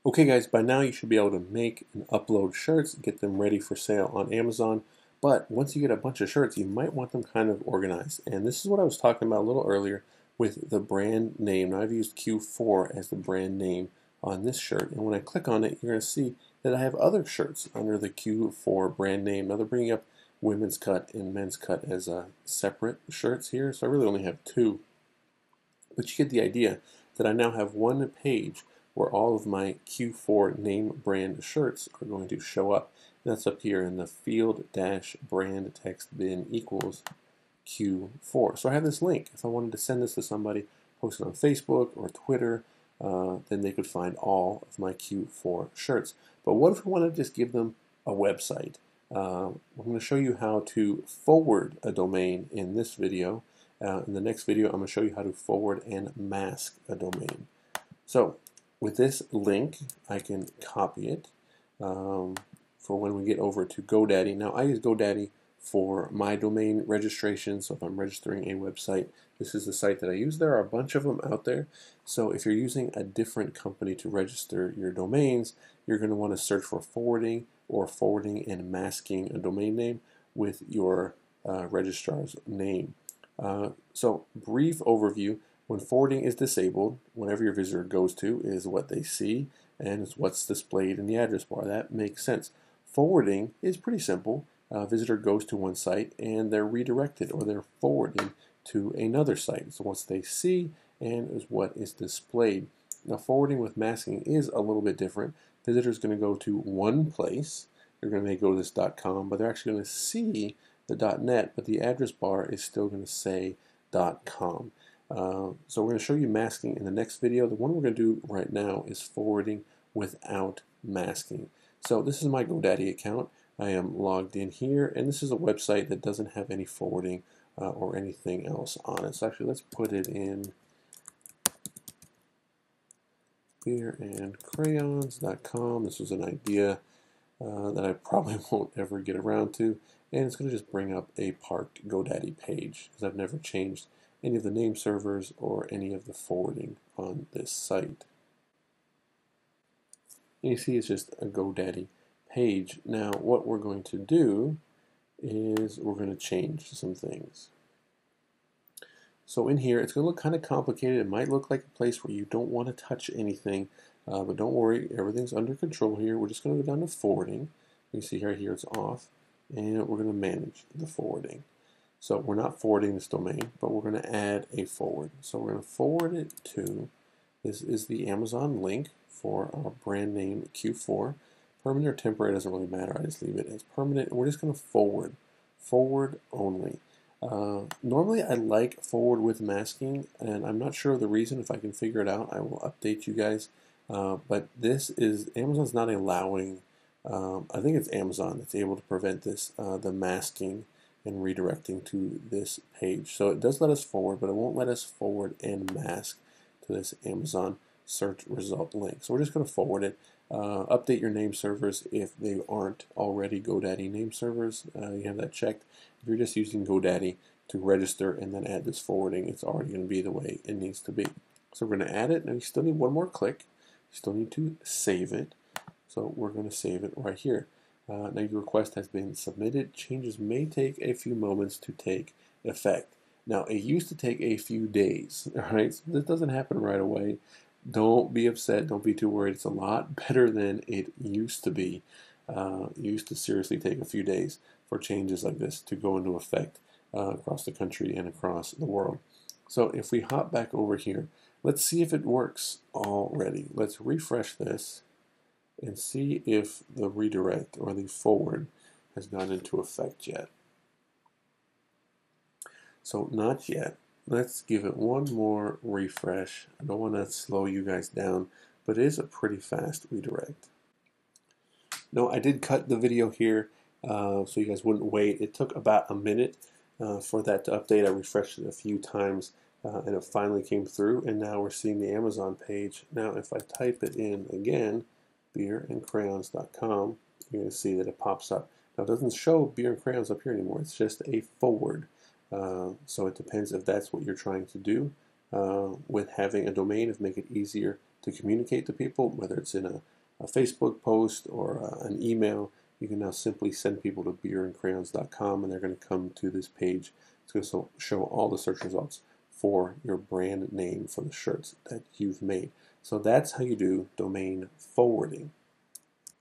Okay guys, by now you should be able to make and upload shirts, get them ready for sale on Amazon. But once you get a bunch of shirts, you might want them kind of organized. And this is what I was talking about a little earlier with the brand name. Now I've used Q4 as the brand name on this shirt. And when I click on it, you're going to see that I have other shirts under the Q4 brand name. Now they're bringing up women's cut and men's cut as separate shirts here. So I really only have two. But you get the idea that I now have one page where all of my Q4 name brand shirts are going to show up. And that's up here in the field dash brand text bin equals Q4. So I have this link. If I wanted to send this to somebody, post it on Facebook or Twitter, then they could find all of my Q4 shirts. But what if we want to just give them a website? I'm going to show you how to forward a domain in this video. In the next video, I'm going to show you how to forward and mask a domain. So with this link, I can copy it for when we get over to GoDaddy. Now, I use GoDaddy for my domain registration, so if I'm registering a website, this is the site that I use. There are a bunch of them out there, so if you're using a different company to register your domains, you're going to want to search for forwarding or forwarding and masking a domain name with your registrar's name. So brief overview: when forwarding is disabled, whenever your visitor goes to is what they see and it's what's displayed in the address bar. That makes sense. Forwarding is pretty simple. A visitor goes to one site and they're redirected, or they're forwarding to another site. So what they see and is what is displayed. Now forwarding with masking is a little bit different. Visitor's going to go to one place. They're going to go to this .com, but they're actually going to see the .net, but the address bar is still going to say .com. So we're going to show you masking in the next video. The one we're going to do right now is forwarding without masking. So this is my GoDaddy account. I am logged in here, and this is a website that doesn't have any forwarding or anything else on it. So actually, let's put it in beerandcrayons.com. This was an idea that I probably won't ever get around to, and it's going to just bring up a parked GoDaddy page because I've never changed any of the name servers or any of the forwarding on this site. And you see it's just a GoDaddy page. Now what we're going to do is we're going to change some things. So in here, it's going to look kind of complicated. It might look like a place where you don't want to touch anything, but don't worry, everything's under control here. We're just going to go down to forwarding. You see right here it's off, and we're going to manage the forwarding. So we're not forwarding this domain, but we're going to add a forward. So we're going to forward it to, this is the Amazon link for our brand name Q4. Permanent or temporary doesn't really matter. I just leave it as permanent, and we're just going to forward only. Normally I like forward with masking, and I'm not sure of the reason. If I can figure it out, I will update you guys. But this is, Amazon's not allowing, I think it's Amazon that's able to prevent this, the masking and redirecting to this page. So it does let us forward, but it won't let us forward and mask to this Amazon search result link. So we're just going to forward it. Update your name servers if they aren't already GoDaddy name servers. You have that checked. If you're just using GoDaddy to register and then add this forwarding, it's already going to be the way it needs to be. So we're going to add it. Now you still need one more click. You still need to save it. So we're going to save it right here. Now your request has been submitted. Changes may take a few moments to take effect. Now it used to take a few days. All right, so this doesn't happen right away. Don't be upset. Don't be too worried. It's a lot better than it used to be. It used to seriously take a few days for changes like this to go into effect across the country and across the world. So if we hop back over here, let's see if it works already. Let's refresh this and see if the redirect or the forward has gone into effect yet. So not yet. Let's give it one more refresh. I don't want to slow you guys down, but it is a pretty fast redirect. No, I did cut the video here so you guys wouldn't wait. It took about a minute for that to update. I refreshed it a few times and it finally came through, and now we're seeing the Amazon page. Now if I type it in again, beerandcrayons.com, you're going to see that it pops up. Now it doesn't show beer and crayons up here anymore. It's just a forward. So it depends if that's what you're trying to do with having a domain, if make it easier to communicate to people, whether it's in a Facebook post or an email. You can now simply send people to beerandcrayons.com, and they're going to come to this page. It's going to show all the search results for your brand name for the shirts that you've made. So that's how you do domain forwarding.